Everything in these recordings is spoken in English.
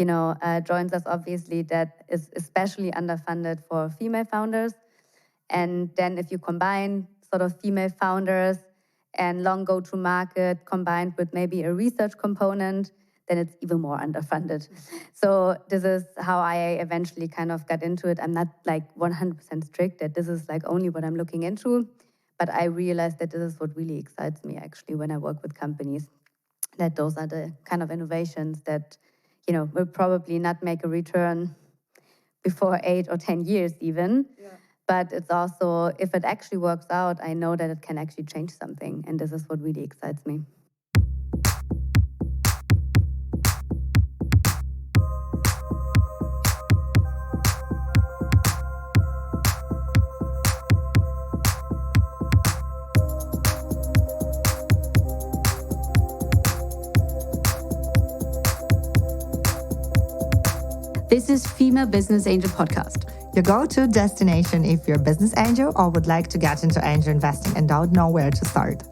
joins us, obviously, that is especially underfunded for female founders. And then if you combine sort of female founders and long go-to-market combined with maybe a research component, then it's even more underfunded. So this is how I eventually kind of got into it. I'm not like 100% strict that this is like only what I'm looking into, but I realized that this is what really excites me actually when I work with companies, that those are the kind of innovations that, will probably not make a return before 8 or 10 years even. Yeah. But it's also, if it actually works out, I know that it can actually change something. And this is what really excites me. This is Female Business Angel Podcast. Your go-to destination if you're a business angel or would like to get into angel investing and don't know where to start.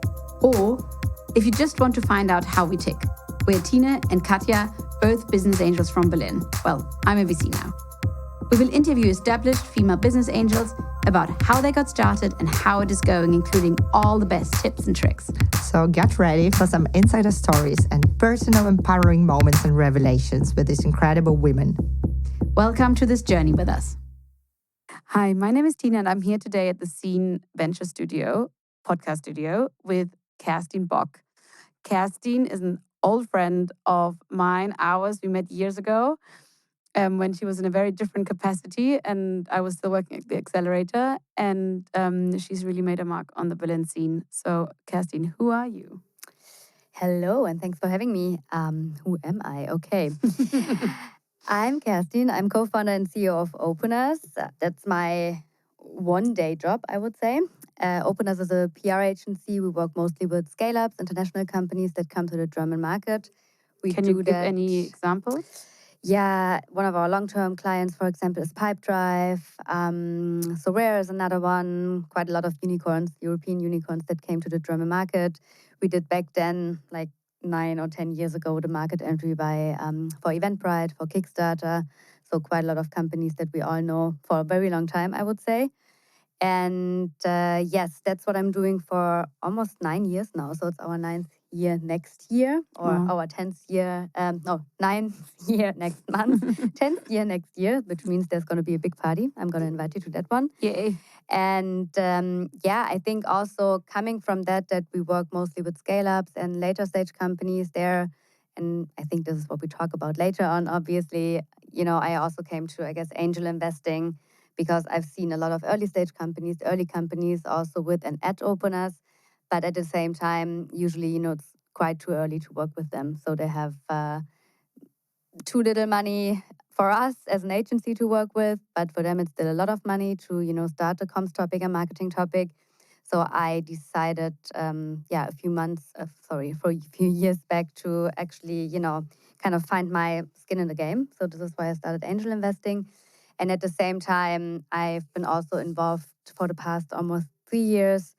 Or if you just want to find out how we tick. We're Tina and Katja, both business angels from Berlin. Well, I'm a VC now. We will interview established female business angels about how they got started and how it is going, including all the best tips and tricks. So get ready for some insider stories and personal empowering moments and revelations with these incredible women. Welcome to this journey with us. Hi, my name is Tina and I'm here today at the Scene Venture podcast studio with Kerstin Bock. Kerstin is an old friend of mine, ours. We met years ago when she was in a very different capacity and I was still working at the accelerator, and she's really made a mark on the Berlin scene. So Kerstin, who are you? Hello, and thanks for having me. Who am I? Okay. I'm Kerstin. I'm co-founder and CEO of Openers. That's my one-day job, I would say. Openers is a PR agency. We work mostly with scale-ups, international companies that come to the German market. Can you give any examples? Yeah, one of our long-term clients, for example, is Pipedrive. Sorare is another one. Quite a lot of unicorns, European unicorns that came to the German market. We did back then, like 9 or 10 years ago, the market entry for Eventbrite, for Kickstarter. So quite a lot of companies that we all know for a very long time, I would say. And yes, that's what I'm doing for almost 9 years now. So it's our 9th year next year, or our 10th year, 9th year next month, 10th year next year, which means there's going to be a big party. I'm going to invite you to that one. Yay. And I think also coming from that we work mostly with scale-ups and later stage companies there. And I think this is what we talk about later on, obviously. I also came to, I guess, angel investing because I've seen a lot of early companies also with an ad openers. But at the same time, usually, it's quite too early to work with them. So they have too little money for us as an agency to work with, but for them, it's still a lot of money to, start a comms topic, a marketing topic. So I decided, a few years back to actually, kind of find my skin in the game. So this is why I started angel investing. And at the same time, I've been also involved for the past almost 3 years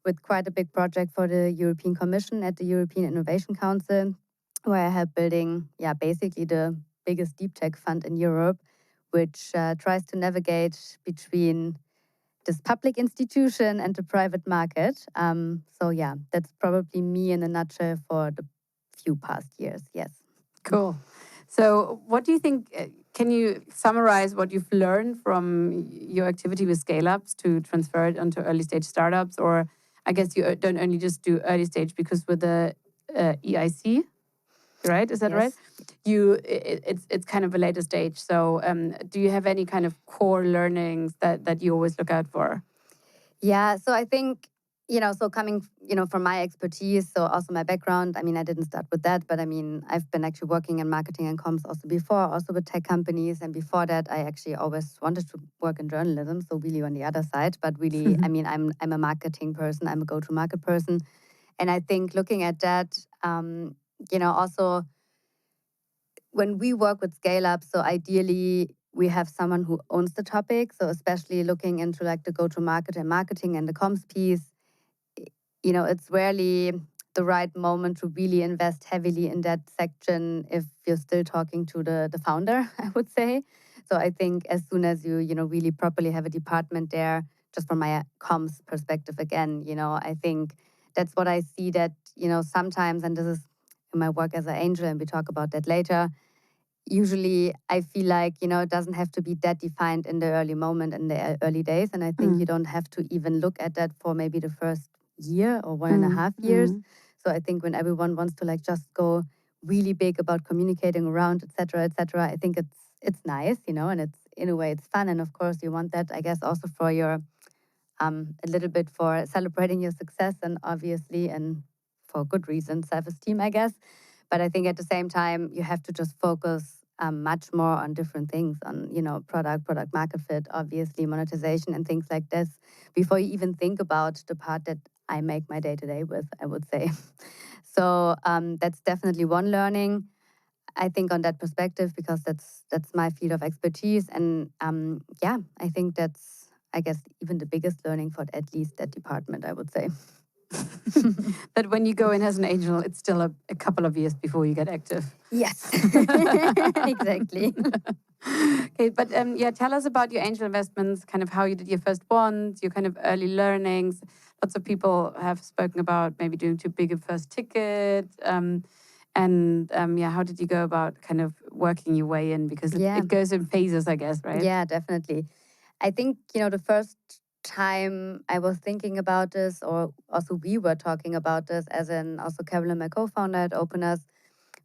with quite a big project for the European Commission at the European Innovation Council, where I help building, basically the biggest deep tech fund in Europe, which tries to navigate between this public institution and the private market. That's probably me in a nutshell for the few past years, yes. Cool. So what do you think, can you summarize what you've learned from your activity with scale-ups to transfer it onto early stage startups? Or I guess you don't only just do early stage, because with the EIC, right? Is that right? It's kind of a later stage. So do you have any kind of core learnings that you always look out for? Yeah, so I think, so coming, from my expertise, so also my background, I didn't start with that, but I've been actually working in marketing and comms also before, also with tech companies. And before that, I actually always wanted to work in journalism, so really on the other side. But really, I'm a marketing person, I'm a go-to-market person. And I think looking at that, also when we work with scale-ups, so ideally we have someone who owns the topic. So especially looking into like the go-to-market and marketing and the comms piece, it's rarely the right moment to really invest heavily in that section if you're still talking to the founder, I would say. So I think as soon as you really properly have a department there, just from my comms perspective again, I think that's what I see that, sometimes, and this is in my work as an angel, and we talk about that later, usually I feel like, it doesn't have to be that defined in the early moment, in the early days. And I think you don't have to even look at that for maybe the first year or 1.5 years. So I think when everyone wants to like just go really big about communicating around, et cetera, I think it's nice, and it's in a way it's fun. And of course you want that, I guess, also for your a little bit for celebrating your success and obviously, and for good reason, self-esteem, I guess. But I think at the same time, you have to just focus much more on different things, on, product market fit, obviously monetization and things like this, before you even think about the part that I make my day-to-day with, I would say. So that's definitely one learning, I think, on that perspective, because that's my field of expertise. And I think that's, I guess, even the biggest learning for at least that department, I would say. That when you go in as an angel, it's still a couple of years before you get active. Yes, exactly. Okay, but tell us about your angel investments, kind of how you did your first ones, your kind of early learnings. Lots of people have spoken about maybe doing too big a first ticket. How did you go about kind of working your way in? Because it goes in phases, I guess, right? Yeah, definitely. I think, the first time I was thinking about this, or also we were talking about this, as in also Carolyn, my co-founder at Openers,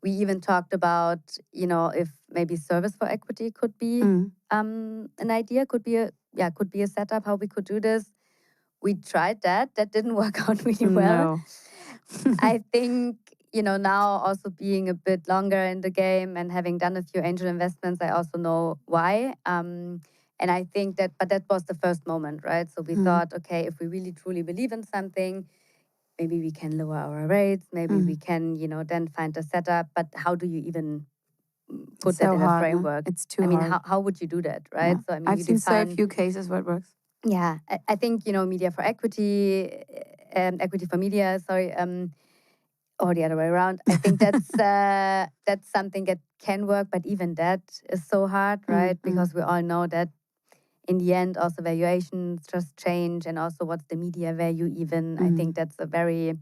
we even talked about, if maybe service for equity could be an idea, could be a setup, how we could do this. We tried that. That didn't work out really well. No. I think, now also being a bit longer in the game and having done a few angel investments, I also know why. And I think but that was the first moment, right? So we thought, okay, if we really truly believe in something, maybe we can lower our rates, maybe we can, then find a setup. But how do you even put that in a framework? It's too hard. How would you do that, right? Yeah. So I've seen so few cases where it works. Yeah, I think, media for equity, equity for media, sorry, or the other way around. I think that's something that can work, but even that is so hard, right? Because we all know that in the end, also valuations just change, and also what's the media value even. I think that's a very,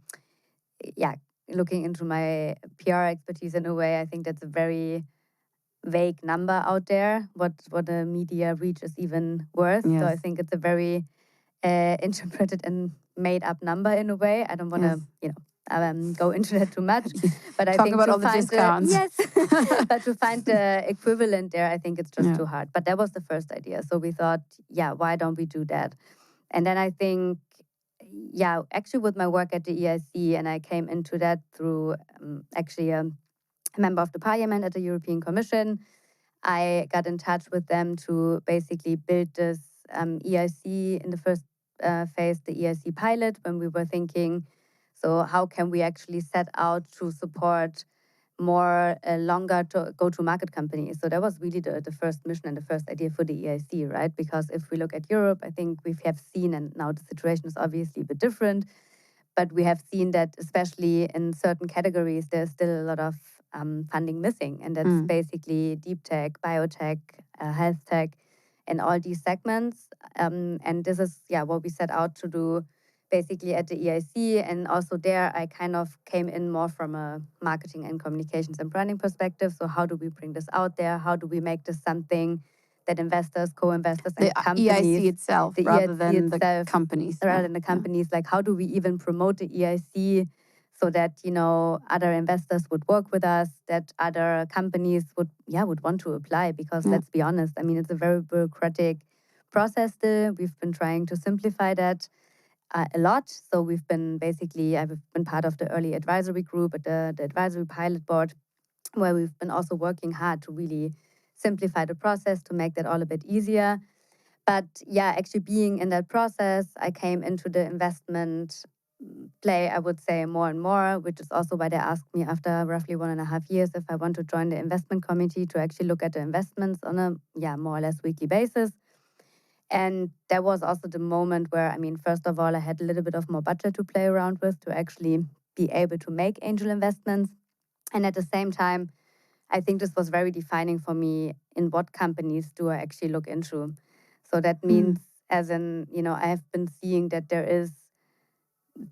looking into my PR expertise in a way, I think that's a very vague number out there, what a media reach is even worth. Yes. So I think it's a very interpreted and made up number in a way. I don't want to, go into that too much. But I Talk think about to all the find discounts. yes, but to find the equivalent there, I think it's just too hard. But that was the first idea. So we thought, why don't we do that? And then I think, actually with my work at the EIC, and I came into that through actually a member of the parliament at the European Commission. I got in touch with them to basically build this EIC in the first phase, the EIC pilot, when we were thinking, so how can we actually set out to support more longer to go-to-market companies? So that was really the first mission and the first idea for the EIC, right? Because if we look at Europe, I think we have seen, and now the situation is obviously a bit different, but we have seen that especially in certain categories, there's still a lot of funding missing. And that's basically deep tech, biotech, health tech, and all these segments. And this is what we set out to do basically at the EIC. And also there, I kind of came in more from a marketing and communications and branding perspective. So how do we bring this out there? How do we make this something that investors, co-investors, and companies, EIC itself, rather than the companies, rather than the companies, like how do we even promote the EIC so that other investors would work with us, that other companies would want to apply? Because let's be honest, I mean, it's a very bureaucratic process still. We've been trying to simplify that a lot. So we've been I've been part of the early advisory group at the advisory pilot board, where we've been also working hard to really simplify the process to make that all a bit easier. But actually being in that process, I came into the investment play, I would say, more and more, which is also why they asked me after roughly 1.5 years if I want to join the investment committee to actually look at the investments on a more or less weekly basis. And that was also the moment where, I mean, first of all, I had a little bit of more budget to play around with to actually be able to make angel investments. And at the same time, I think this was very defining for me in what companies do I actually look into. So that means, as in, I have been seeing that there is,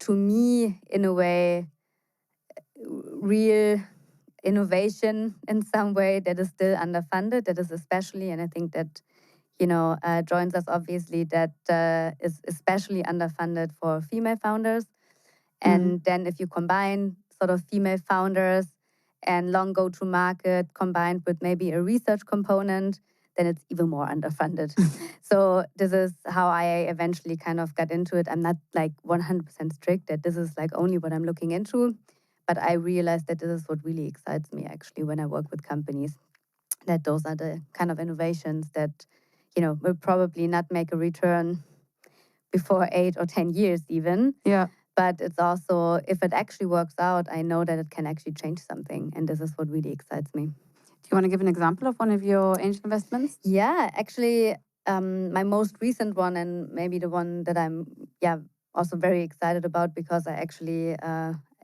to me, in a way, real innovation in some way that is still underfunded, that is especially, and I think that, joins us obviously, that is especially underfunded for female founders. And then if you combine sort of female founders and long go-to-market combined with maybe a research component, then it's even more underfunded. So this is how I eventually kind of got into it. I'm not like 100% strict that this is like only what I'm looking into, but I realized that this is what really excites me actually when I work with companies, that those are the kind of innovations that, will probably not make a return before 8 or 10 years even. Yeah. But it's also, if it actually works out, I know that it can actually change something. And this is what really excites me. Do you want to give an example of one of your angel investments? Yeah, actually, my most recent one, and maybe the one that I'm also very excited about, because I actually,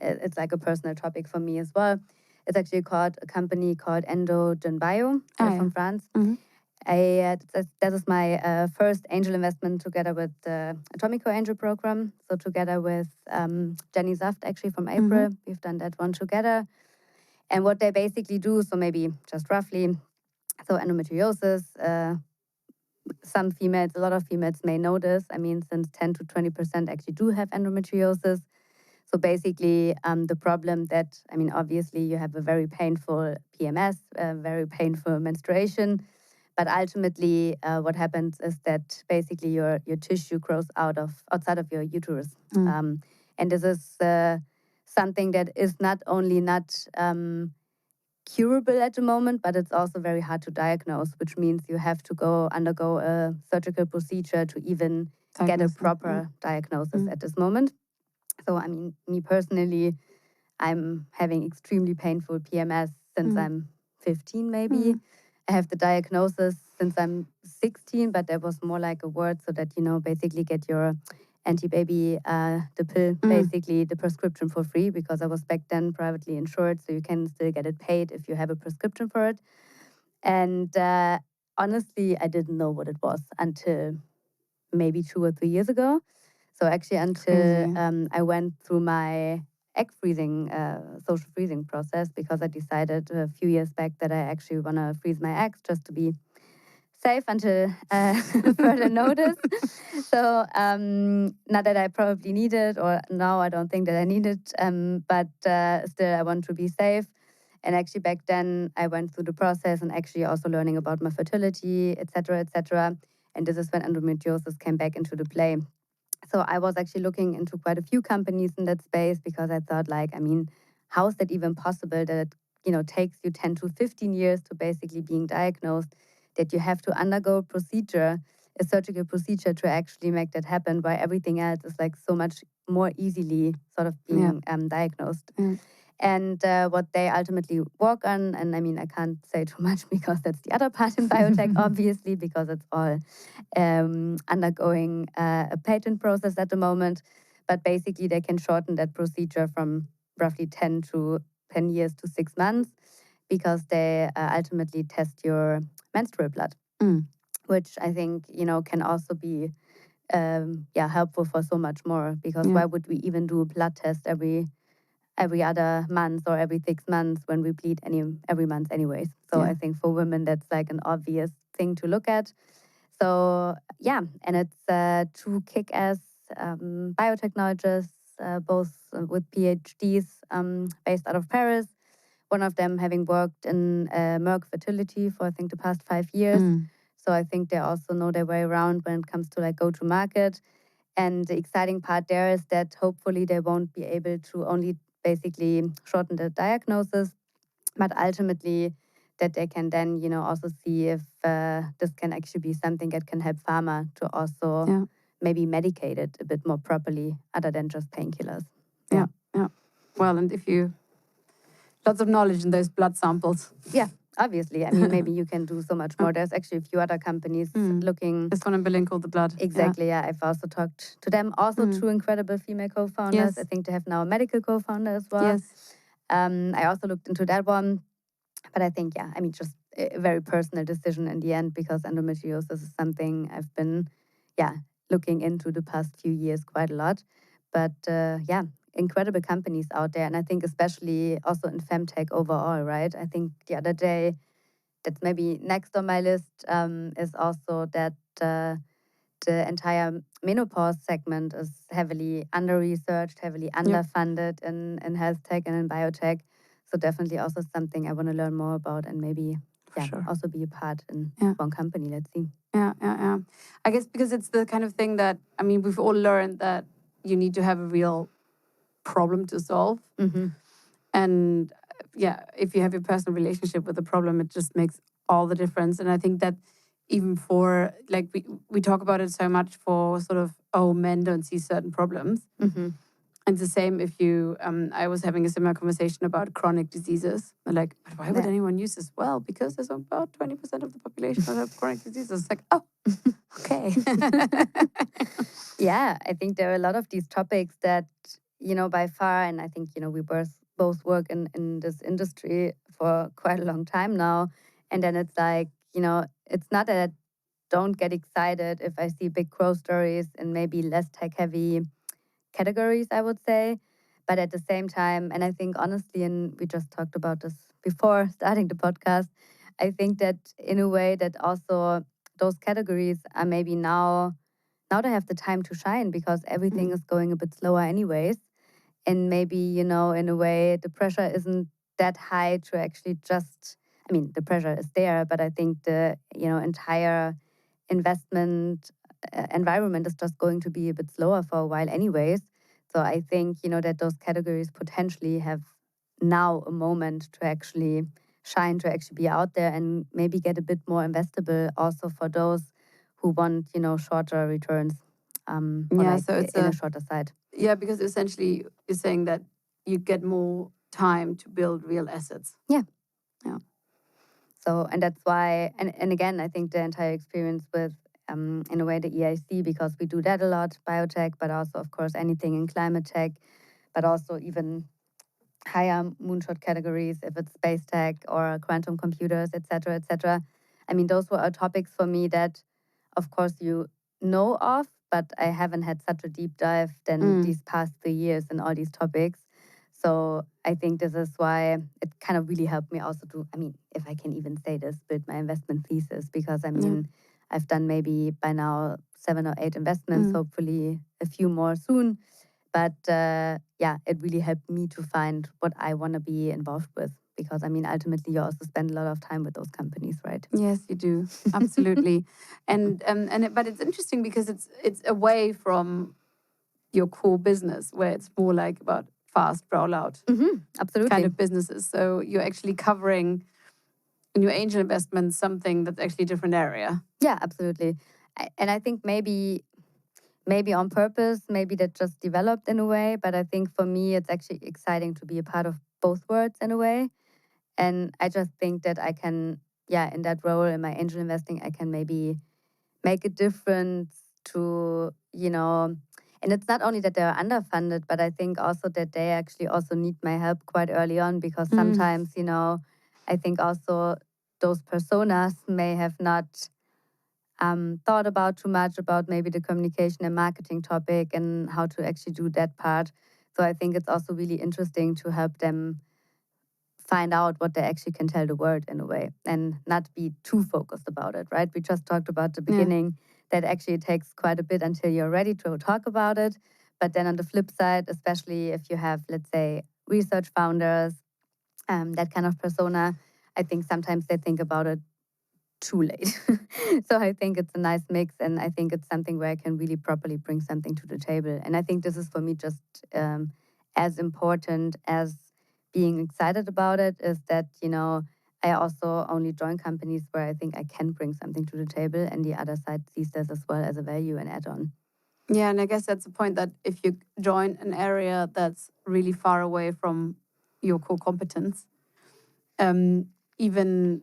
it's like a personal topic for me as well. It's actually called a company called Endogene.Bio from France. That is my first angel investment together with the Atomico Angel Programme. So together with Jenny Saft, actually from April, we've done that one together. And what they basically do, so maybe just roughly, so endometriosis, some females, a lot of females may know this. I mean, since 10 to 20% actually do have endometriosis. So basically, the problem that, I mean, obviously you have a very painful PMS, a very painful menstruation. But ultimately, what happens is that basically your tissue grows outside of your uterus. And this is something that is not only not curable at the moment, but it's also very hard to diagnose, which means you have to undergo a surgical procedure to even get a proper diagnosis at this moment. So, I mean, me personally, I'm having extremely painful PMS since I'm 15 maybe. I have the diagnosis since I'm 16, but that was more like a word so that, basically get your anti-baby, the pill, basically the prescription for free, because I was back then privately insured, so you can still get it paid if you have a prescription for it. And honestly, I didn't know what it was until maybe 2 or 3 years ago. So actually until I went through my egg freezing, social freezing process, because I decided a few years back that I actually want to freeze my eggs just to be safe until further notice. So not that I probably need it, or now I don't think that I need it, but still I want to be safe. And actually back then I went through the process and actually also learning about my fertility, etc., etc. And this is when endometriosis came back into the play. So I was actually looking into quite a few companies in that space, because I thought, like, I mean, how is that even possible that it, takes you 10 to 15 years to basically being diagnosed, that you have to undergo a surgical procedure to actually make that happen, while everything else is like so much more easily sort of being diagnosed. And what they ultimately work on, and I mean, I can't say too much because that's the other part in biotech, obviously, because it's all undergoing a patent process at the moment. But basically, they can shorten that procedure from roughly 10 years to 6 months, because they ultimately test your menstrual blood, which I think, can also be helpful for so much more, because why would we even do a blood test every other month or every 6 months when we bleed every month anyways? So I think for women, that's like an obvious thing to look at. So and it's two kick-ass biotechnologists, both with PhDs based out of Paris. One of them having worked in Merck fertility for I think the past 5 years. So I think they also know their way around when it comes to like go-to-market. And the exciting part there is that hopefully they won't be able to only basically shorten the diagnosis, but ultimately that they can then, also see if this can actually be something that can help pharma to also maybe medicate it a bit more properly, other than just painkillers. Yeah. Well, and if you lots of knowledge in those blood samples. Yeah, obviously. I mean, maybe you can do so much more. There's actually a few other companies looking. There's one in Berlin called The Blood. Exactly, yeah. I've also talked to them. Also, two incredible female co-founders. Yes. I think they have now a medical co-founder as well. Yes. I also looked into that one. But I think, I mean, just a very personal decision in the end, because endometriosis is something I've been, looking into the past few years quite a lot. But incredible companies out there. And I think especially also in femtech overall, right? I think the other day, that's maybe next on my list, is also that the entire menopause segment is heavily under-researched, heavily underfunded in health tech and in biotech. So definitely also something I want to learn more about and maybe also be a part in one company. Let's see. Yeah. I guess because it's the kind of thing that, I mean, we've all learned that you need to have a real problem to solve. And if you have your personal relationship with the problem, it just makes all the difference. And I think that even for, like, we talk about it so much for sort of, men don't see certain problems. And the same if you, I was having a similar conversation about chronic diseases. Like, but why would anyone use this? Well, because there's about 20% of the population that have chronic diseases. It's like, oh, okay. Yeah, I think there are a lot of these topics that, by far, and I think, we both work in this industry for quite a long time now. And then it's like, it's not that I don't get excited if I see big growth stories and maybe less tech heavy categories, I would say. But at the same time, and I think honestly, and we just talked about this before starting the podcast, I think that in a way that also those categories are maybe now they have the time to shine, because everything is going a bit slower anyways. And maybe, in a way, the pressure isn't that high to actually just, I mean, the pressure is there, but I think the, entire investment environment is just going to be a bit slower for a while anyways. So I think, that those categories potentially have now a moment to actually shine, to actually be out there and maybe get a bit more investable also for those who want, shorter returns. So it's in a shorter side. Yeah, because essentially you're saying that you get more time to build real assets. Yeah. So, and that's why, and again, I think the entire experience with, in a way, the EIC, because we do that a lot, biotech, but also, of course, anything in climate tech, but also even higher moonshot categories, if it's space tech or quantum computers, et cetera, et cetera. I mean, those were topics for me that, of course, you know of, but I haven't had such a deep dive than these past 3 years in all these topics. So I think this is why it kind of really helped me also to, I mean, if I can even say this, build my investment thesis, because I mean, I've done maybe by now 7 or 8 investments, hopefully a few more soon. But it really helped me to find what I want to be involved with, because I mean, ultimately, you also spend a lot of time with those companies, right? Yes, you do. Absolutely. But it's interesting because it's away from your core business, where it's more like about fast rollout Absolutely. kind of businesses. So you're actually covering in your angel investments something that's actually a different area. Yeah, absolutely. And I think maybe on purpose, maybe that just developed in a way. But I think for me, it's actually exciting to be a part of both worlds in a way. And I just think that I can, in that role in my angel investing, I can maybe make a difference to, and it's not only that they're underfunded, but I think also that they actually also need my help quite early on, because sometimes, I think also those personas may have not thought about too much about maybe the communication and marketing topic and how to actually do that part. So I think it's also really interesting to help them find out what they actually can tell the world in a way, and not be too focused about it, right? We just talked about the beginning that actually it takes quite a bit until you're ready to talk about it. But then on the flip side, especially if you have, let's say, research founders, that kind of persona, I think sometimes they think about it too late. So I think it's a nice mix, and I think it's something where I can really properly bring something to the table. And I think this is for me just as important as being excited about it, is that, I also only join companies where I think I can bring something to the table, and the other side sees this as well as a value and add-on. Yeah, and I guess that's the point, that if you join an area that's really far away from your core competence, even,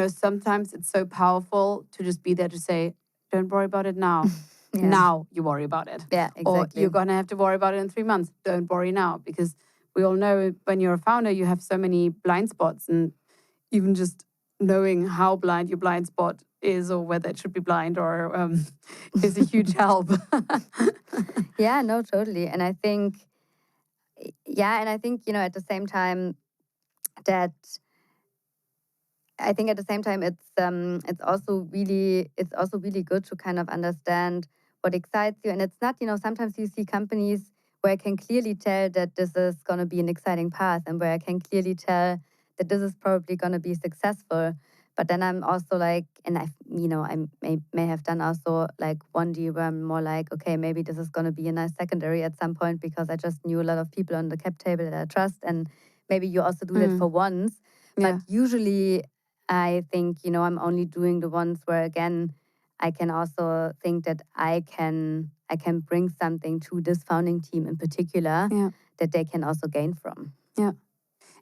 sometimes it's so powerful to just be there to say, don't worry about it now. Yeah. Now you worry about it. Yeah, Or exactly. you're going to have to worry about it in 3 months. Don't worry now. Because we all know when you're a founder, you have so many blind spots. And even just knowing how blind your blind spot is or whether it should be blind or is a huge help. Yeah, no, totally. And I think, at the same time that it's also really good to kind of understand what excites you. And it's not, sometimes you see companies where I can clearly tell that this is going to be an exciting path and where I can clearly tell that this is probably going to be successful. But then I'm also like, and I may have done also like one deal where I'm more like, okay, maybe this is going to be a nice secondary at some point because I just knew a lot of people on the cap table that I trust. And maybe you also do that for once. Yeah. But usually I think, I'm only doing the ones where, again, I can also think that I can bring something to this founding team in particular that they can also gain from. Yeah.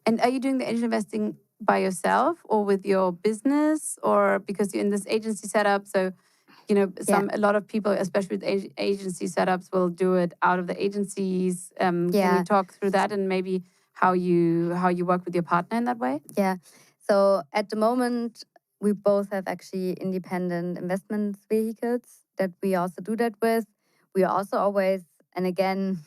And are you doing the angel investing by yourself or with your business, or because you're in this agency setup? So, a lot of people, especially with agency setups, will do it out of the agencies. Can you talk through that and maybe how you work with your partner in that way? Yeah. So at the moment, we both have actually independent investment vehicles that we also do that with. We are also always, and again,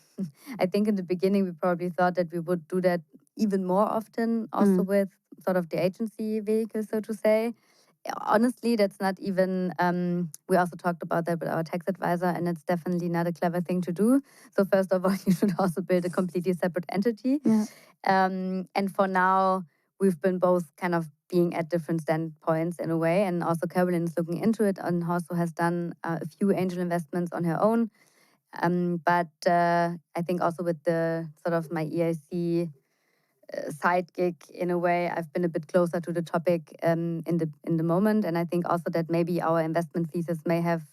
I think in the beginning we probably thought that we would do that even more often, also with sort of the agency vehicle, so to say. Honestly, that's not even, we also talked about that with our tax advisor, and it's definitely not a clever thing to do. So first of all, you should also build a completely separate entity. Yeah. And for now, we've been both kind of being at different standpoints in a way. And also Caroline is looking into it and also has done a few angel investments on her own. But I think also with the sort of my EIC side gig in a way, I've been a bit closer to the topic in the moment. And I think also that maybe our investment thesis may have,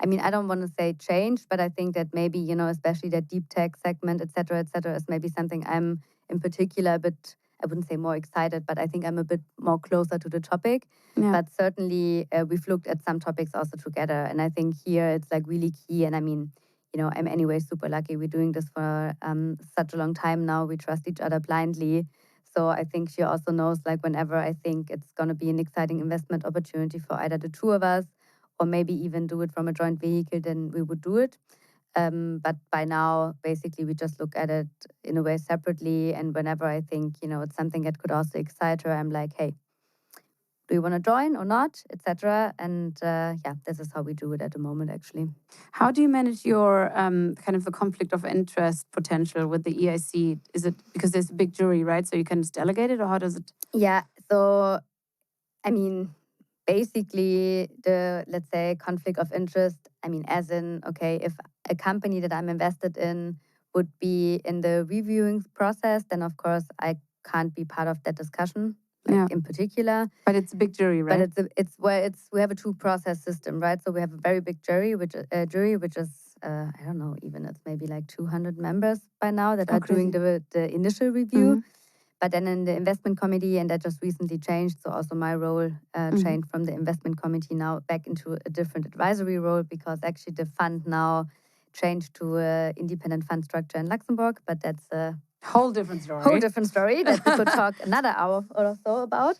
I don't want to say changed, but I think that maybe, especially that deep tech segment, et cetera, is maybe something I'm in particular a bit, I wouldn't say more excited, but I think I'm a bit more closer to the topic. Yeah. But certainly we've looked at some topics also together. And I think here it's like really key. And I'm anyway super lucky. We're doing this for such a long time now. We trust each other blindly. So I think she also knows, like, whenever I think it's going to be an exciting investment opportunity for either the two of us or maybe even do it from a joint vehicle, then we would do it. But by now, basically, we just look at it in a way separately. And whenever I think, it's something that could also excite her, I'm like, hey, do you want to join or not, etc. And this is how we do it at the moment, actually. How do you manage your kind of the conflict of interest potential with the EIC? Is it because there's a big jury, right? So you can just delegate it, or how does it? Yeah. So, basically, the, let's say, conflict of interest, as in, okay, if a company that I'm invested in would be in the reviewing process, then of course I can't be part of that discussion. In particular, but it's a big jury, right? But we have a two-process system, right? So we have a very big jury, which is I don't know, even it's maybe like 200 members by now that are doing the initial review. But then in the investment committee, and that just recently changed, so also my role changed from the investment committee now back into a different advisory role, because actually the fund now changed to an independent fund structure in Luxembourg, but that's a whole different story that we could talk another hour or so about.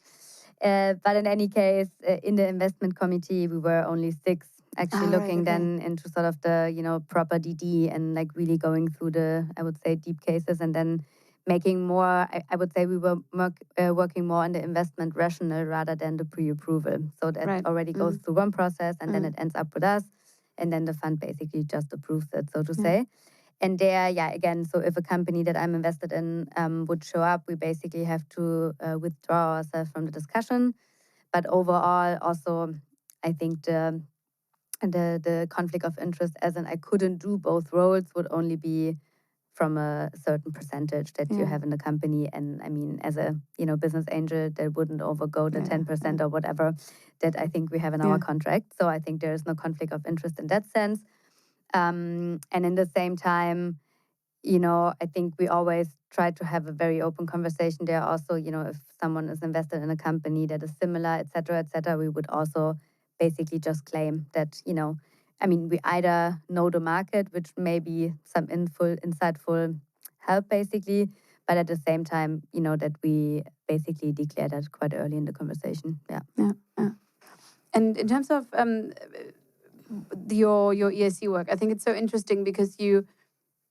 But in any case, in the investment committee, we were only 6 actually looking then into sort of the, proper DD and like really going through the, I would say, deep cases, and then making more, I would say we were working more on the investment rationale rather than the pre-approval. So that already goes through one process, and then it ends up with us, and then the fund basically just approves it, so to say. And there, again, so if a company that I'm invested in would show up, we basically have to withdraw ourselves from the discussion. But overall, also, I think the conflict of interest, as in I couldn't do both roles, would only be from a certain percentage that you have in the company. And as a business angel, that wouldn't overgo the 10% or whatever that I think we have in our contract. So I think there is no conflict of interest in that sense. And in the same time, I think we always try to have a very open conversation there. Also, if someone is invested in a company that is similar, et cetera, we would also basically just claim that, we either know the market, which may be some insightful help basically, but at the same time, that we basically declare that quite early in the conversation. Yeah. And in terms of your ESG work, I think it's so interesting because you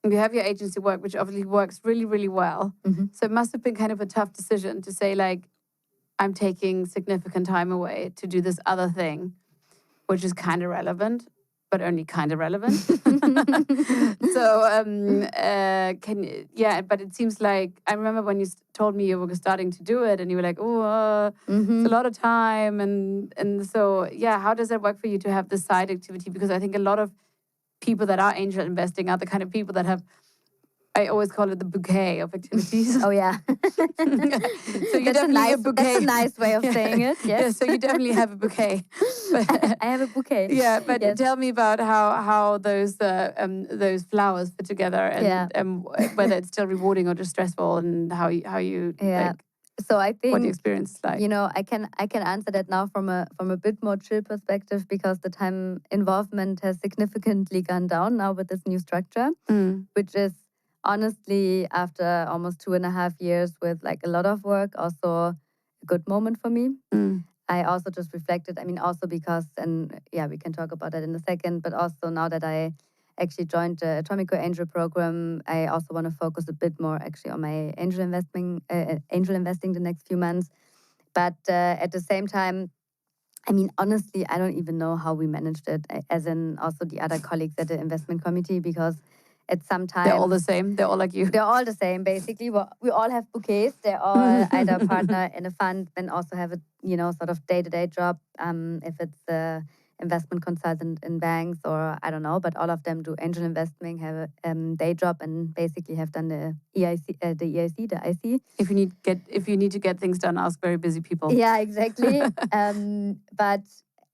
have your agency work, which obviously works really, really well. Mm-hmm. So it must have been kind of a tough decision to say, like, I'm taking significant time away to do this other thing, which is kind of relevant, but only kind of relevant. So, but it seems like, I remember when you told me you were starting to do it and you were like, it's a lot of time. And so, how does that work for you to have this side activity? Because I think a lot of people that are angel investing are the kind of people that have, I always call it the bouquet of activities. Oh, yeah. So you definitely have a bouquet. That's a nice way of saying it, yes. Yeah, so you definitely have a bouquet. I have a bouquet. Yeah, but tell me about how those flowers fit together and whether it's still rewarding or just stressful and how you So I think what the experience is like. I can answer that now from a bit more chill perspective because the time involvement has significantly gone down now with this new structure, which is honestly after almost 2.5 years with like a lot of work, also a good moment for me. I also just reflected, also because, and we can talk about that in a second, but also now that I actually joined the Atomico Angel Programme, I also want to focus a bit more actually on my angel investing the next few months. But at the same time, honestly, I don't even know how we managed it, as in also the other colleagues at the investment committee, because at some time... They're all the same? They're all like you? They're all the same, basically. We all have bouquets. They're all either a partner in a fund and also have a, sort of day-to-day job, if it's a investment consultant in banks or I don't know, but all of them do angel investing, have a day job, and basically have done the IC. If you need to get things done, ask very busy people. Yeah, exactly. But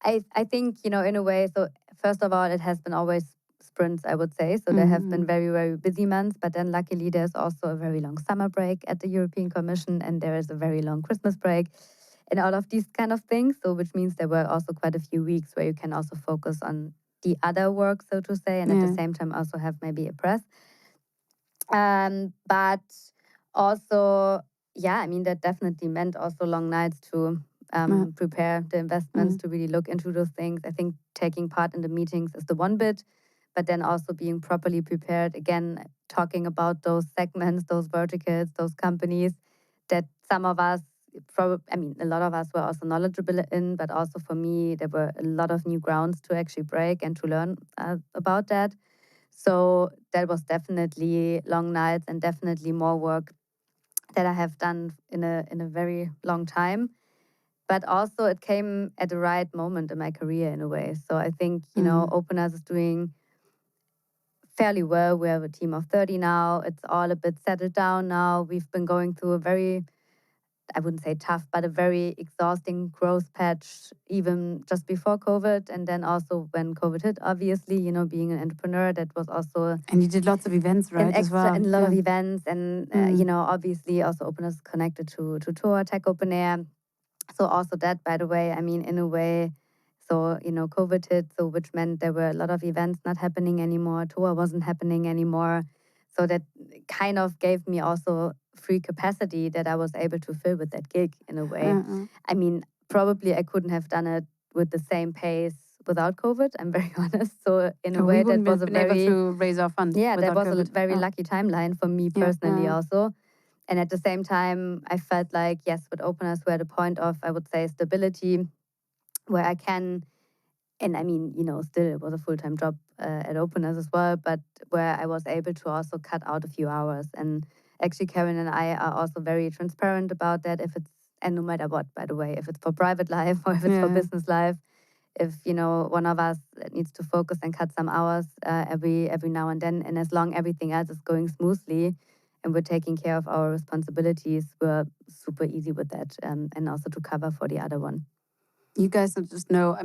I think, in a way, so first of all, it has been always sprints, I would say. So there have been very, very busy months, but then luckily there's also a very long summer break at the European Commission, and there is a very long Christmas break and all of these kind of things. So which means there were also quite a few weeks where you can also focus on the other work, so to say, and at the same time also have maybe a press. But also, that definitely meant also long nights to prepare the investments, to really look into those things. I think taking part in the meetings is the one bit, but then also being properly prepared, again, talking about those segments, those verticals, those companies that some of us, a lot of us were also knowledgeable in, but also for me, there were a lot of new grounds to actually break and to learn about that. So that was definitely long nights and definitely more work that I have done in a very long time. But also it came at the right moment in my career in a way. So I think, Openers is doing fairly well. We have a team of 30 now. It's all a bit settled down now. We've been going through a very, I wouldn't say tough, but a very exhausting growth patch, even just before COVID. And then also when COVID hit, obviously, being an entrepreneur, that was also... And you did lots of events, right, as well? And a lot of events. And, obviously also Openers connected to Tour, Tech Open Air. So also that, by the way, in a way... So, COVID hit, so which meant there were a lot of events not happening anymore. Tour wasn't happening anymore. So that kind of gave me also free capacity that I was able to fill with that gig in a way. Probably I couldn't have done it with the same pace without COVID, I'm very honest. So in a way that was a very... able to raise our funds. Yeah, that was COVID. A very lucky timeline for me personally also. And at the same time, I felt like, yes, with Openers, we're at a point of, I would say, stability, where I can, and still it was a full-time job at Openers as well, but where I was able to also cut out a few hours. And actually, Karen and I are also very transparent about that, and no matter what, by the way, if it's for private life or if it's for business life, if, one of us needs to focus and cut some hours every now and then, and as long everything else is going smoothly and we're taking care of our responsibilities, we're super easy with that, and also to cover for the other one. You guys just know,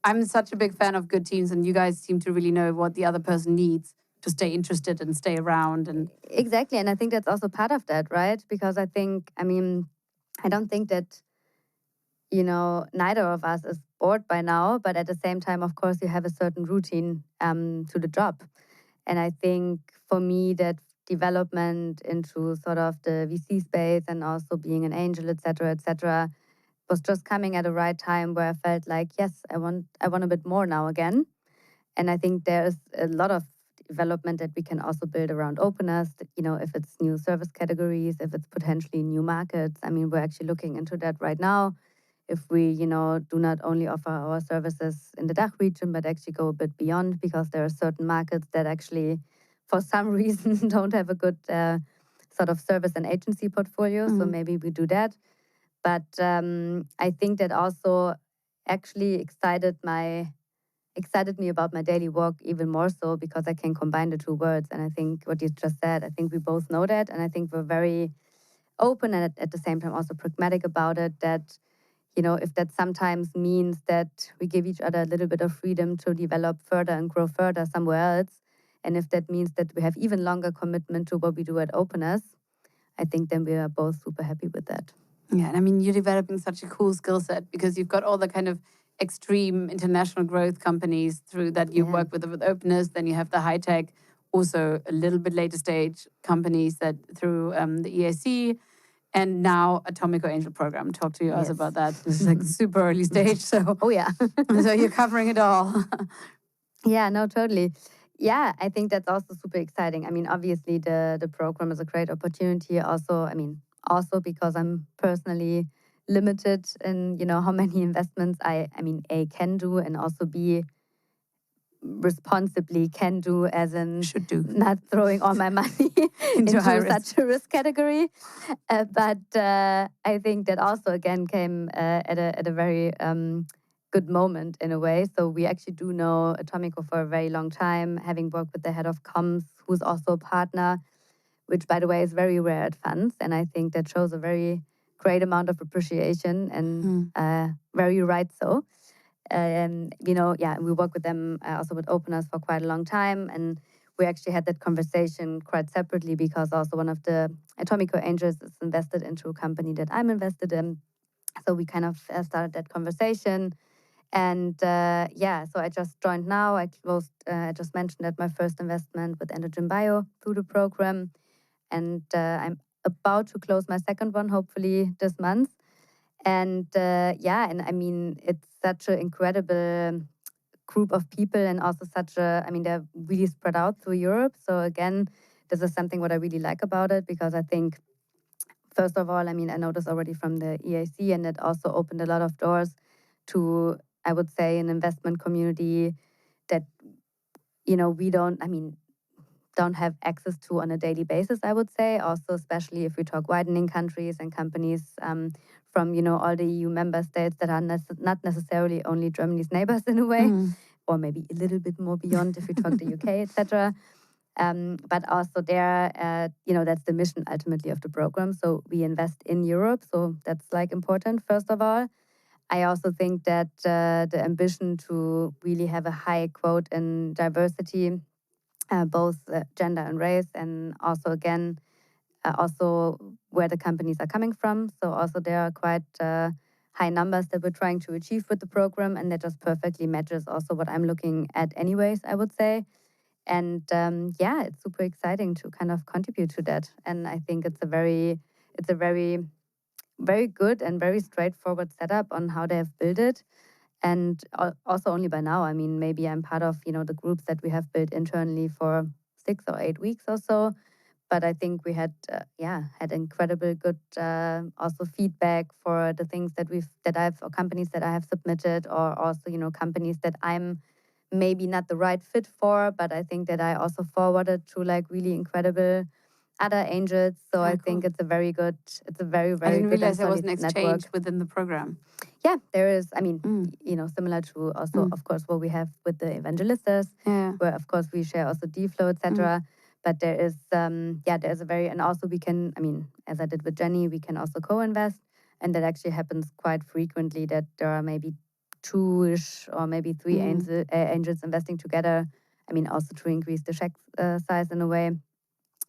I'm such a big fan of good teams, and you guys seem to really know what the other person needs to stay interested and stay around. And exactly, and I think that's also part of that, right? Because I don't think that neither of us is bored by now, but at the same time, of course, you have a certain routine to the job. And I think for me, that development into sort of the VC space and also being an angel, et cetera, was just coming at the right time where I felt like, yes, I want a bit more now again. And I think there's a lot of development that we can also build around openness, if it's new service categories, if it's potentially new markets. I mean, we're actually looking into that right now. If we, do not only offer our services in the DACH region, but actually go a bit beyond, because there are certain markets that actually, for some reason, don't have a good sort of service and agency portfolio. So maybe we do that. But I think that also actually excited me about my daily work even more so, because I can combine the two words. And I think what you just said, I think we both know that. And I think we're very open and at the same time also pragmatic about it, that, if that sometimes means that we give each other a little bit of freedom to develop further and grow further somewhere else, and if that means that we have even longer commitment to what we do at Openness, I think then we are both super happy with that. Yeah, and I mean, you're developing such a cool skill set, because you've got all the kind of extreme international growth companies through that you work with Openness. Then you have the high tech, also a little bit later stage companies that through the EAC, and now Atomico Angel Programme. Talk to us about that. This is like super early stage. So oh yeah, so you're covering it all. Yeah, no, totally. Yeah, I think that's also super exciting. I mean, obviously the program is a great opportunity. Also because I'm personally limited in how many investments A, can do, and also B, responsibly can do, as in should do, not throwing all my money into such a risk category. But I think that also again came at a very good moment in a way. So we actually do know Atomico for a very long time, having worked with the head of comms, who's also a partner, which by the way is very rare at funds. And I think that shows a very great amount of appreciation, and very right so. We work with them also with Openness for quite a long time. And we actually had that conversation quite separately, because also one of the Atomico Angels is invested into a company that I'm invested in. So we kind of started that conversation. And so I just joined now. I just mentioned that my first investment with Endogene.Bio through the program. And I'm about to close my second one, hopefully this month. And it's such an incredible group of people, and also they're really spread out through Europe. So again, this is something what I really like about it, because I think, first of all, I know this already from the EAC, and it also opened a lot of doors to, I would say, an investment community that, we don't have access to on a daily basis, I would say. Also, especially if we talk widening countries and companies from, all the EU member states that are not necessarily only Germany's neighbors in a way, or maybe a little bit more beyond if we talk the UK, etc. But also there, that's the mission ultimately of the program. So we invest in Europe. So that's like important, first of all. I also think that the ambition to really have a high quote in diversity, both gender and race, and also again, also where the companies are coming from. So also there are quite high numbers that we're trying to achieve with the program, and that just perfectly matches also what I'm looking at anyways, I would say. And it's super exciting to kind of contribute to that. And I think it's a very, very good and very straightforward setup on how they have built it. And also only by now, maybe I'm part of, the groups that we have built internally for 6 or 8 weeks or so. But I think we had incredible good also feedback for the things or companies that I have submitted, or also, companies that I'm maybe not the right fit for, but I think that I also forwarded to like really incredible other angels. So I think it's a very, very, very good. I didn't realize there was an exchange network within the program. Yeah, there is. Similar to also, of course, what we have with the evangelistas, where of course we share also deal flow, etc. But there is, there's a very, and also we can, as I did with Jenny, we can also co-invest, and that actually happens quite frequently. That there are maybe 2-ish or maybe 3 angels investing together I mean, also to increase the check size in a way,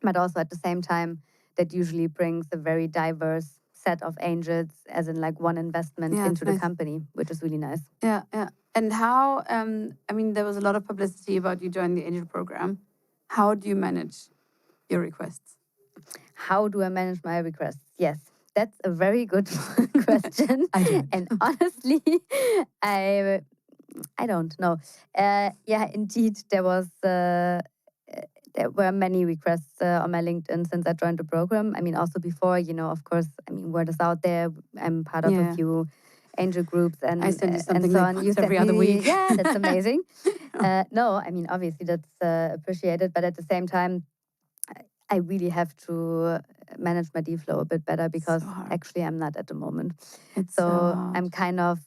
but also at the same time, that usually brings a very diverse set of angels, as in like one investment Yeah, into it's the nice. company, which is really nice. Yeah, yeah. And how, I mean, there was a lot of publicity about you joining the Angel Program. How do you manage your requests? How do I manage my requests? Yes, that's a very good question. I don't. And honestly, I don't know. Yeah, indeed, there were many requests on my LinkedIn since I joined the program. I mean, also before, of course, I mean, word is out there. I'm part of a few angel groups and I send you something so like on. once You sent every other me, week. yeah, that's amazing. No, I mean, obviously that's appreciated, but at the same time, I really have to manage my deal flow a bit better because hard. actually I'm not at the moment. It's So hard. I'm kind of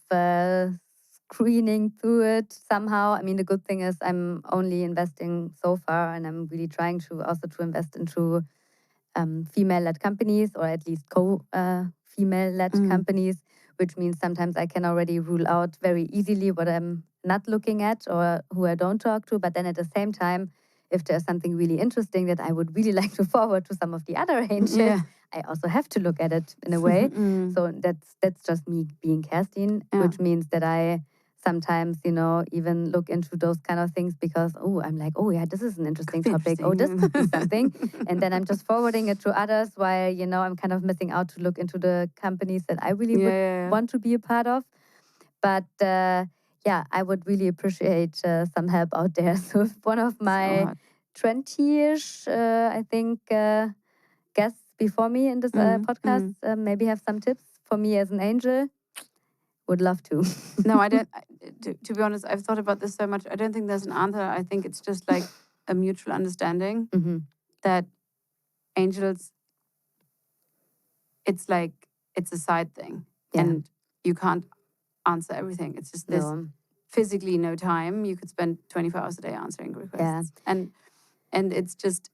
screening through it somehow. I mean, the good thing is I'm only investing so far, and I'm really trying to also to invest into female-led companies, or at least female-led companies, which means sometimes I can already rule out very easily what I'm not looking at or who I don't talk to. But then at the same time, if there's something really interesting that I would really like to forward to some of the other angels, Yeah. I also have to look at it in a way. So that's just me being Kerstin, which means that I sometimes, even look into those kind of things because, I'm like, oh yeah, this is an interesting topic. Oh, this could be something. And then I'm just forwarding it to others while, I'm kind of missing out to look into the companies that I really would want to be a part of. But yeah, I would really appreciate some help out there. So if one of my 20-ish, I think, guests before me in this podcast maybe have some tips for me as an angel, would love to. No, I don't. To be honest, I've thought about this so much. I don't think there's an answer. I think it's just like a mutual understanding that angels, it's like, it's a side thing. Yeah. And you can't answer everything. It's just this physically no time. You could spend 24 hours a day answering requests. And it's just,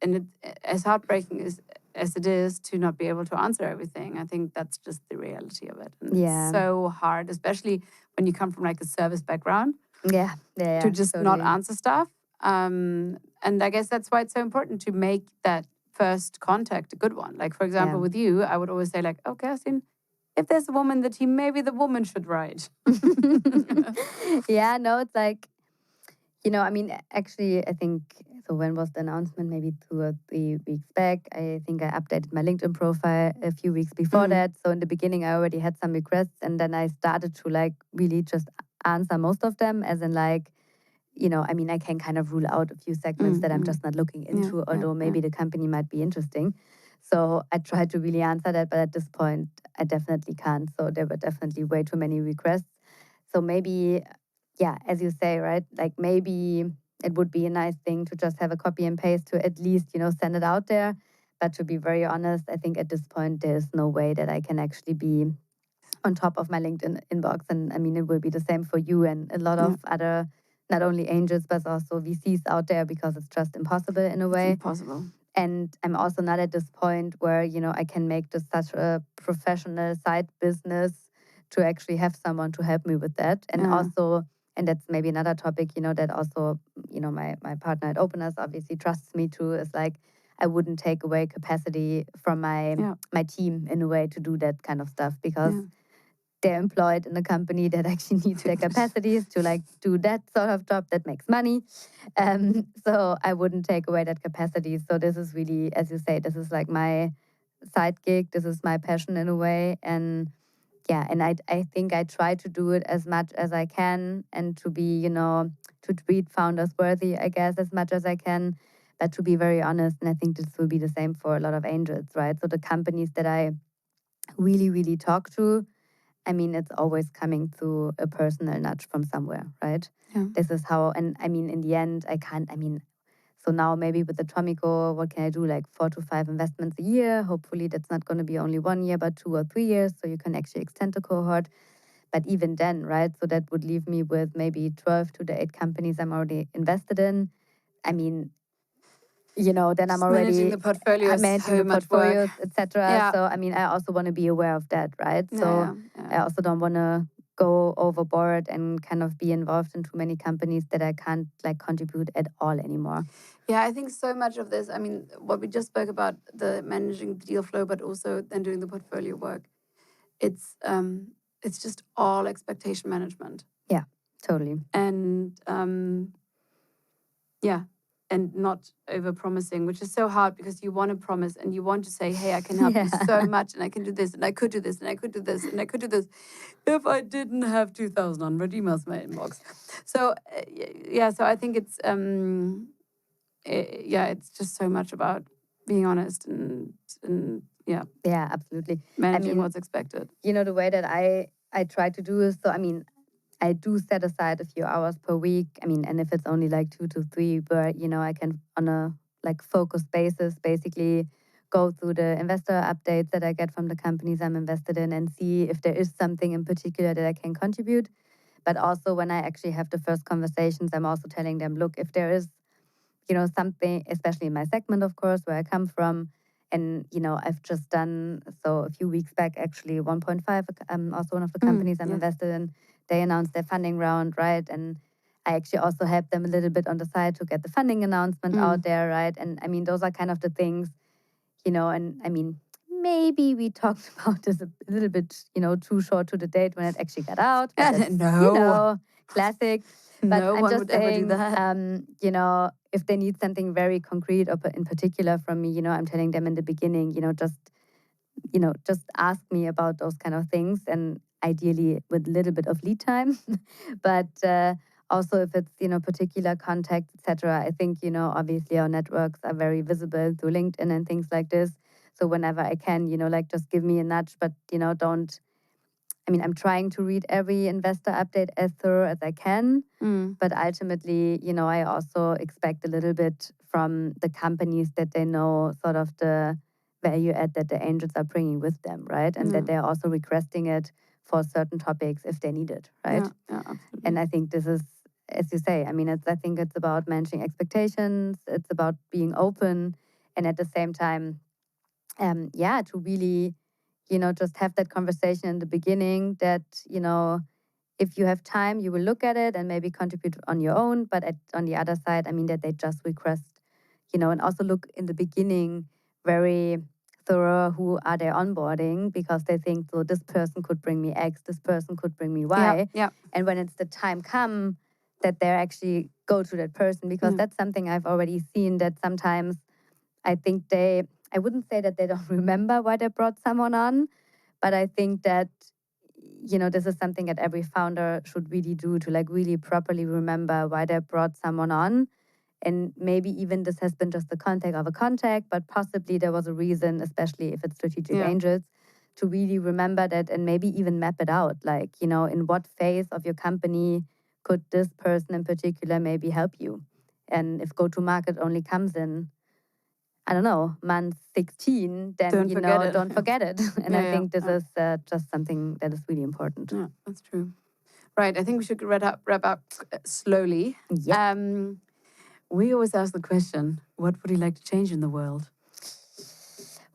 as heartbreaking as it is to not be able to answer everything, I think that's just the reality of it. And it's so hard, especially when you come from like a service background. Yeah. To just totally. not answer stuff. And I guess that's why it's so important to make that first contact a good one. Like, for example, with you, I would always say like, oh, Kerstin, if there's a woman that maybe the woman should write. Yeah, no, it's like, I mean, actually, I think, so when was the announcement? Maybe 2 or 3 weeks back. I think I updated my LinkedIn profile a few weeks before that. So in the beginning, I already had some requests, and then I started to like really just answer most of them, as in like, I mean, I can kind of rule out a few segments that I'm just not looking into, although maybe the company might be interesting. So I tried to really answer that, but at this point, I definitely can't. So there were definitely way too many requests. So maybe, yeah, as you say, right? Like maybe it would be a nice thing to just have a copy and paste to at least, send it out there. But to be very honest, I think at this point, there's no way that I can actually be on top of my LinkedIn inbox. And I mean, it will be the same for you and a lot of other, not only angels, but also VCs out there, because it's just impossible in a way. It's impossible. And I'm also not at this point where, I can make this such a professional side business to actually have someone to help me with that. And also, and that's maybe another topic, that also, my partner at Openers obviously trusts me to, is like, I wouldn't take away capacity from my team in a way to do that kind of stuff, because they're employed in a company that actually needs their capacities to like do that sort of job that makes money. So I wouldn't take away that capacity. So this is really, as you say, this is like my side gig. This is my passion in a way. And yeah, and I think I try to do it as much as I can, and to be, to treat founders worthy, I guess, as much as I can. But to be very honest, and I think this will be the same for a lot of angels, right? So the companies that I really, really talk to, I mean, it's always coming through a personal nudge from somewhere, right? Yeah. This is how, and I mean, in the end, so now maybe with Atomico, what can I do? Like 4 to 5 investments a year. Hopefully that's not going to be only 1 year, but 2 or 3 years. So you can actually extend the cohort. But even then, right? So that would leave me with maybe 12 to the 8 companies I'm already invested in. I mean, then I'm already managing the portfolio, managing so the much portfolios, work. etc. Yeah. So I mean, I also want to be aware of that, right? So I also don't want to go overboard and kind of be involved in too many companies that I can't like contribute at all anymore. Yeah, I think so much of this, I mean, what we just spoke about, the managing the deal flow, but also then doing the portfolio work, it's just all expectation management. Yeah, totally. And and not over-promising, which is so hard because you want to promise and you want to say, hey, I can help you so much and I can do this and I could do this and I could do this and I could do this if I didn't have 2,100 emails in my inbox. So, so I think it's, it's just so much about being honest and Yeah, absolutely. managing what's expected. You know, the way that I try to do is, so I mean, I do set aside a few hours per week. I mean, and if it's only like 2 to 3, but you know, I can on a like focused basis basically go through the investor updates that I get from the companies I'm invested in and see if there is something in particular that I can contribute. But also when I actually have the first conversations, I'm also telling them, look, if there is, you know, something, especially in my segment, of course, where I come from. And, you know, I've just done, so a few weeks back, actually, 1.5, also one of the companies I'm invested in, they announced their funding round, right? And I actually also helped them a little bit on the side to get the funding announcement out there, right? And I mean, those are kind of the things, you know, and I mean, maybe we talked about this a little bit, you know, too short to the date when it actually got out. But that's, No. you know, classic. But No I'm one just would saying, ever do that. you know, if they need something very concrete or in particular from me, you know, I'm telling them in the beginning, you know, just ask me about those kind of things, and ideally with a little bit of lead time. But also if it's, you know, particular contacts, etc. I think, you know, obviously our networks are very visible through LinkedIn and things like this. So whenever I can, you know, like just give me a nudge, but, you know, I'm trying to read every investor update as thorough as I can, but ultimately, you know, I also expect a little bit from the companies that they know sort of the value add that the angels are bringing with them, right? And that they're also requesting it for certain topics if they need it, right? Yeah, absolutely. And I think this is, as you say, I mean, I think it's about managing expectations. It's about being open, and at the same time, to really, you know, just have that conversation in the beginning that, you know, if you have time, you will look at it and maybe contribute on your own. But on the other side, I mean, that they just request, you know, and also look in the beginning very thorough who are they onboarding, because they think, so this person could bring me X, this person could bring me Y. Yeah. And when it's the time come that they actually go to that person, because that's something I've already seen, that sometimes I think I wouldn't say that they don't remember why they brought someone on, but I think that, you know, this is something that every founder should really do, to like really properly remember why they brought someone on. And maybe even this has been just the contact of a contact, but possibly there was a reason, especially if it's strategic angels, to really remember that and maybe even map it out. Like, you know, in what phase of your company could this person in particular maybe help you? And if go-to-market only comes in, I don't know, month 16, then, don't forget it. And I think this is just something that is really important. Yeah, that's true. Right, I think we should wrap up slowly. Yeah. We always ask the question, what would you like to change in the world?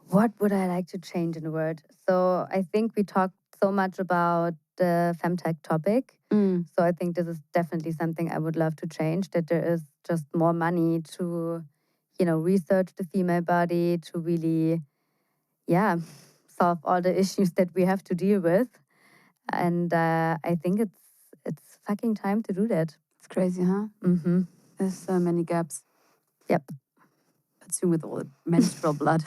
What would I like to change in the world? So I think we talked so much about the femtech topic. So I think this is definitely something I would love to change, that there is just more money to, you know, research the female body, to really, solve all the issues that we have to deal with. And I think it's fucking time to do that. It's crazy, huh? Mm-hmm. There's so many gaps. Yep. But soon with all the menstrual blood,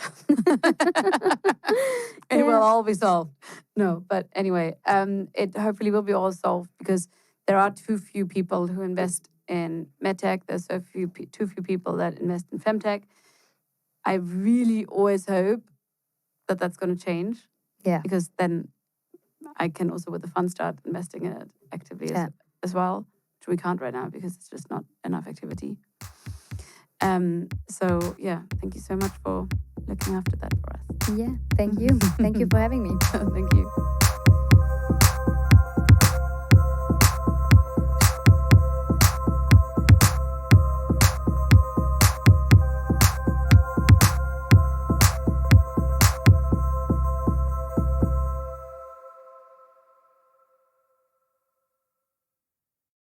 it will all be solved. No, but anyway, it hopefully will be all solved, because there are too few people who invest in medtech. There's too few people that invest in femtech. I really always hope that that's going to change. Yeah. Because then I can also, with the fund, start investing in it actively as well, which we can't right now because it's just not enough activity. So yeah, thank you so much for looking after that for us. Yeah, thank you. Thank you for having me. Thank you.